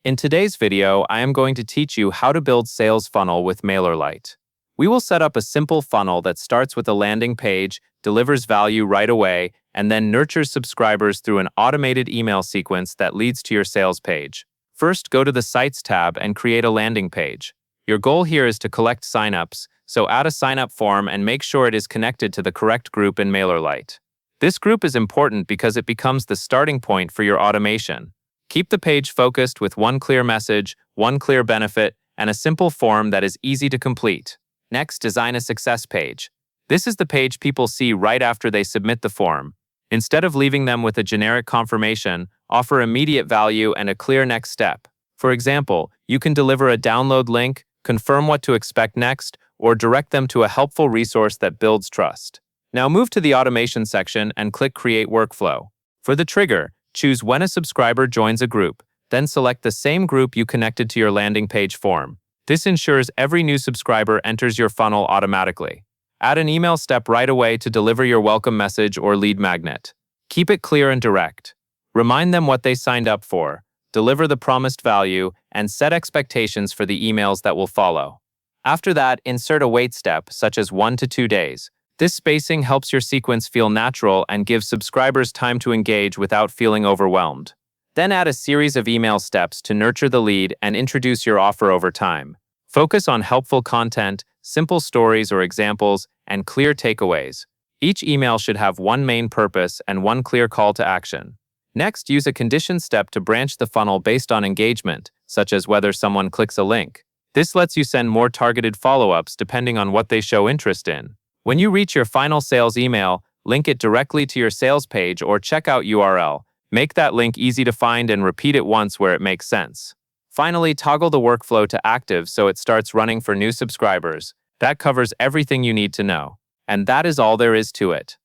In today's video, I am going to teach you how to build sales funnel with Mailerlite. We will set up a simple funnel that starts with a landing page, delivers value right away, and then nurtures subscribers through an automated email sequence that leads to your sales page. First, go to the Sites tab and create a landing page. Your goal here is to collect signups, so add a sign-up form and make sure it is connected to the correct group in Mailerlite. This group is important because it becomes the starting point for your automation. Keep the page focused with one clear message, one clear benefit, and a simple form that is easy to complete. Next, design a success page. This is the page people see right after they submit the form. Instead of leaving them with a generic confirmation, offer immediate value and a clear next step. For example, you can deliver a download link, confirm what to expect next, or direct them to a helpful resource that builds trust. Now move to the automation section and click Create Workflow. For the trigger, choose when a subscriber joins a group, then select the same group you connected to your landing page form. This ensures every new subscriber enters your funnel automatically. Add an email step right away to deliver your welcome message or lead magnet. Keep it clear and direct. Remind them what they signed up for, deliver the promised value, and set expectations for the emails that will follow. After that, insert a wait step, such as 1 to 2 days. This spacing helps your sequence feel natural and gives subscribers time to engage without feeling overwhelmed. Then add a series of email steps to nurture the lead and introduce your offer over time. Focus on helpful content, simple stories or examples, and clear takeaways. Each email should have one main purpose and one clear call to action. Next, use a condition step to branch the funnel based on engagement, such as whether someone clicks a link. This lets you send more targeted follow-ups depending on what they show interest in. When you reach your final sales email, link it directly to your sales page or checkout URL. Make that link easy to find and repeat it once where it makes sense. Finally, toggle the workflow to active so it starts running for new subscribers. That covers everything you need to know. And that is all there is to it.